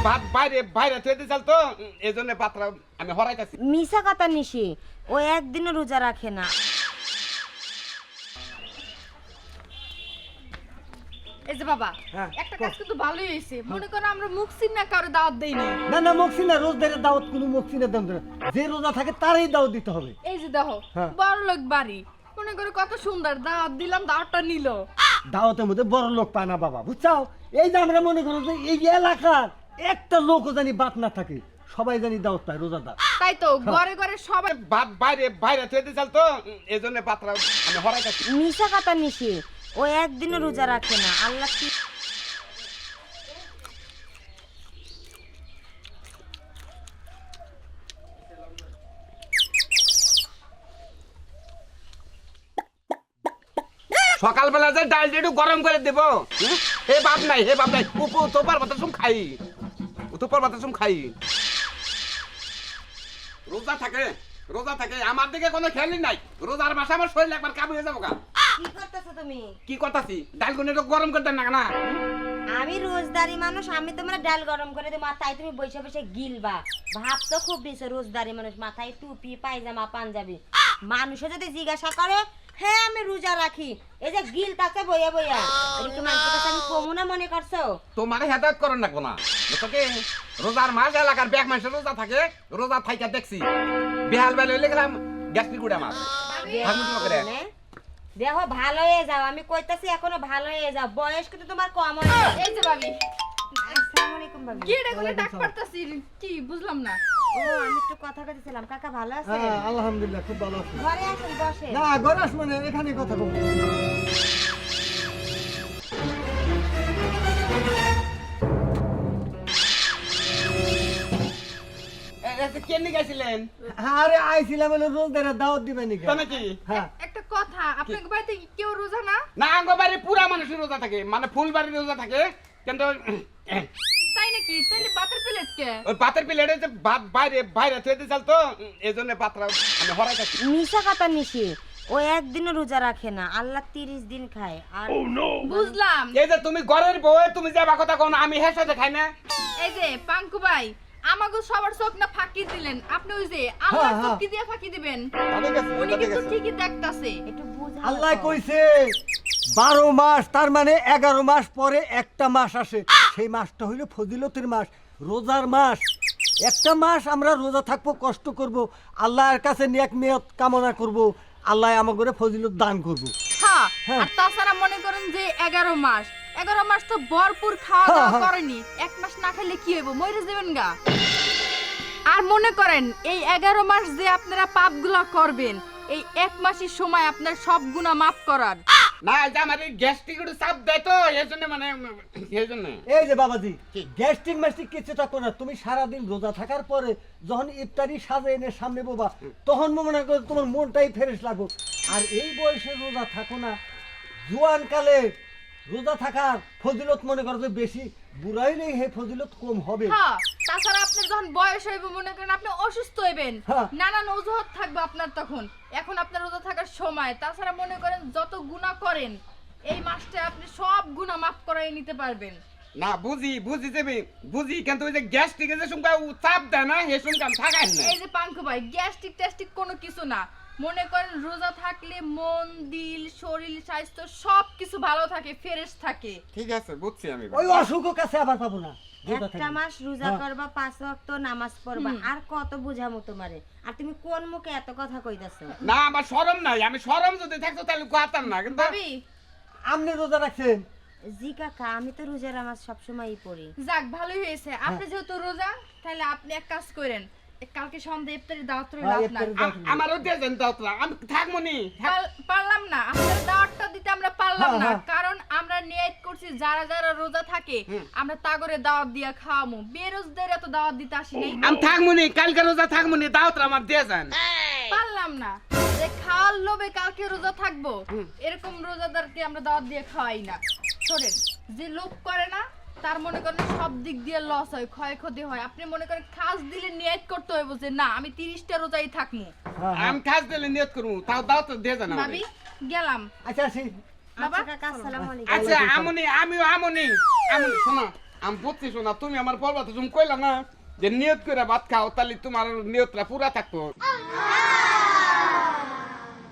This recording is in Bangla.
ভাত বাইরে বাইরে থুয়ে দিছাল তো এজন্য পাত্রা আমি হরাইতাছি। মিশা কথা নিশি ও একদিনও রোজা রাখে না। এই যে বাবা একটা কাজ কিন্তু ভালোই হয়েছে, মনে করো আমরা মুখসিন না কারো দাওয়াত দেই না। না না মকসিনা রোজদারের দাওয়াত কোনো মকসিনের দাম দেয় না। যে রোজা থাকে তারই দাওয়াত দিতে হবে। এই যে দেখো হ্যাঁ। বড় লোক বাড়ি, মনে করো কত সুন্দর দাওয়াত দিলাম, দাওয়াতটা নিল। দাওয়াতের মধ্যে বড় লোক পায় না বাবা, বুঝছাও? এই যে আমরা মনে করো যে এই এলাকার একটা লোকও জানি বাদ না থাকে, সবাই জানি দাওয়াত পায় রোজাদার। তাই তো ঘরে ঘরে সবাই ভাত বাইরে বাইরে থুয়ে দিছাল তো এজন্য পাত্রা আমি হরাইতাছি। মিশা কথা নিশি ও একদিনও রোজা রাখে না। আল্লাহ কি সকালবেলা যে ডালটা একটু গরম করে দেবো। হে বাপ নাই হে বাপ নাই উপু তোপার ভাত সুম খাই তোপার ভাত সুম খাই। রোজা থাকে রোজা থাকে আমার দিকে কোনো খেয়ালই নাই। রোজার মাসে আমার শরীর একবার কাবু হয়ে যাবো। কি করতেছো তুমি? কি করতাছি ডাল গুনে একটু গরম করতেন না না। আমি রোজদারি মানুষ, আমি তোমার ডাল গরম করে দেবো আর তাই তুমি বসে বসে গিলবা। ভাব তো খুব দিছে রোজদারি মানুষ, মাথায় টুপি পায়জামা পাঞ্জাবি। মানুষে যদি জিজ্ঞাসা করে হ্যাঁ আমি রোজা রাখি, এই যে গিল তাকে বইয়া বইয়া, এটা কি মানুষের কাছে আমি কমু না মনে করছো? তোমার হেদায়ত করেন না কোনা তোকে। রোজার মাস এলাকার ব্যাগ মানুষের রোজা থাকে, রোজা থাইকা দেখছি বেহাল বেলা হইলে গেলাম গ্যাস্ট্রিক উড়ে আমার মানে দেখো ভালো হয়ে যাও, আমি কইতাছি এখনো ভালো হয়ে যাও, বয়স কিন্তু তোমার কম হয়ে। এই যে ভাবি আসসালামু আলাইকুম ভাবি। কি রে কোলে ডাক পারতাছি কি বুঝলাম না। ও আমি একটু কথা কইতেছিলাম। কাকা ভালো আছেন? হ্যাঁ আলহামদুলিল্লাহ খুব ভালো আছি। ঘরে আসেন বসেন। না গরাস মানে এখানে কথা বলবো। কেন গেছিলেন আরে আইছিলাম হলো রোজদারের দাওয়াত দিবে নাকি? নাকি? হ্যাঁ একটা কথা, আপনার বাড়িতে কি কেউ রোজা না? না আঙ্গ বাড়ি পুরা মানুষের রোজা থাকে, মানে ফুল বাড়ির রোজা থাকে কিন্তু তাই নাকি? তাহলে বাতের প্লেট কে? ওই পাতের প্লেটে যে ভাত বাইরে বাইরে থুয়ে দিছাল তো এজন্য পাত্রা আমি হরাইতাছি। মিশা কথা নিশি ও একদিনও রোজা রাখে না। আল্লাহ 30 দিন খায়। আর বুঝলাম। এই যে তুমি ঘরের বউ তুমি যে কথা কোন আমি হের সাথে খাই না। এই যে পাঙ্কু ভাই আমাগো সবার চোখ না ফাঁকি দিলেন, আপনি ওই যে আল্লাহর হ্যাঁ। চোখ কি দিয়ে ফাঁকি দিবেন? ঠিক আছে উনি কিন্তু ঠিকই দেখতাছে। একটু বুঝা আল্লাহ কইছে 12 মাস, তার মানে 11 মাস পরে একটা মাস আসে, সেই মাসটা হইল ফজিলতের মাস, রোজার মাস। একটা মাস আমরা রোজা থাকবো, কষ্ট করব, আল্লাহর কাছে নেক নিয়ত কামনা করব, আল্লাহ আমাদের ফজিলত দান করব। হ্যাঁ, হ্যাঁ। আর তাছাড়া মনে করেন যে 11 মাস তো ভরপুর খাওয়া হ্যাঁ, দাওয়া হ্যাঁ। করেনি। এক মাস না খেলে কি হইব? মরে যাবেন গা। আর মনে করেন এই 11 মাস যে আপনারা পাপগুলা করবেন, এই এক মাসের সময় আপনার সব গুনাহ মাফ করার। না এই যে আমার গ্যাস্ট্রিক একটু চাপ দেয় তো এজন্য মানে এজন্য। এই যে বাবাজি গ্যাস্ট্রিক ম্যাস্ট্রিক কিছু থাকো না, তুমি সারাদিন রোজা থাকার পরে যখন ইফতারি সাজে এনে সামনে বাবা, তখন মনে করো তোমার মনটাই ফ্রেশ লাগবে। আর এই বয়সে রোজা থাকো না, জোয়ান কালে রোজা থাকার ফজিলত মনে করো যে বেশি, বুড়া হইলে হে ফজিলত কম হবে। হ্যাঁ, তাছাড়া আপনার যখন বয়স হইব মনে করেন আপনি অসুস্থ হইবেন, হ্যাঁ। নানান অজুহাত থাকবে আপনার তখন। এখন আপনার রোজা থাকার সময়। তাছাড়া মনে করেন যত গুনাহ করেন এই মাসটা আপনি সব গুনাহ মাফ করাই নিতে পারবেন। না বুঝি বুঝি যাবি বুঝি কিন্তু ওই যে গ্যাস্ট্রিক যে সুমকা চাপ দেয় না হে সুমকা থাকাই না। এই যে পাঙ্কু ভাই গ্যাস্ট্রিক টেস্টিক কোনো কিছু না। মনে করেন রোজা থাকলে মন দিল শরীর স্বাস্থ্য সবকিছু ভালো থাকে, ফ্রেশ থাকে। ঠিক আছে বুঝছি আমি। ওই অসুখও কাছে আবার পাবো না। রোজা একটা থাকলে। মাস রোজা হ্যাঁ। করবা, 5 ওয়াক্ত নামাজ পড়বা, আর কত বুঝামু তোমারে? আর তুমি কোন মুখে এত কথা কইতাছো? না আমার শরম নাই, আমি শরম যদি থাকতো তাহলে কোয়াতাম না কিন্তু। ভাবি আপনি রোজা রাখছেন? জি কাকা আমি তো রোজা নামাজ সবসময়ই পড়ি। যাক ভালোই হয়েছে, আপনি যেহেতু রোজা তাহলে আপনি এক কাজ করেন, কালকে সন্ধ্যা ইফতারি দাওয়াত রইল হ্যাঁ, আপনার। ইফতারি আমারও দিয়ে দেন তো আমি থাকবো নি। পারলাম না আপনার দাওয়াতটা দিতে, আমরা পারলাম হ্যাঁ, না, হ্যাঁ। কারণ আমরা নিয়ত করছি যারা যারা রোজা থাকে আমরা তাগরে দাওয়াত দিয়া খাওয়ামু, বেরোজদের এত দাওয়াত দিতে আসি নাই। আমি থাকবো নি, কালকে রোজা থাকবো নি, দাওয়াত আমার দিয়ে যান। পারলাম না যে খাওয়ার লোভে কালকে রোজা থাকবো, এরকম রোজাদারকে আমরা দাওয়াত দিয়ে খাওয়াই না। শোনেন, যে লোভ করে না তার মনে করেন সব দিক দিয়ে লস হয়, ক্ষয়ক্ষতি হয়। আপনি মনে করেন খাস দিলে নিয়ত করতে হবে যে না আমি 30টা রোজাই থাকবো। হ্যাঁ, হ্যাঁ। আমি খাস দিলে নিয়ত করবো, তাও দাওয়াত দিয়ে যান আমারে। ভাবি গেলাম। আচ্ছা আসি। বাবা আচ্ছা কাকা আসসালামু আলাইকুম। আচ্ছা আমনি আমিও আমনি আমনি শোনো আমি বুঝছি শোনা তুমি আমার পর্বত তুমি কইলা না যে নিয়ত করে ভাত খাও তাহলে তোমার নিয়তটা পুরা থাকতো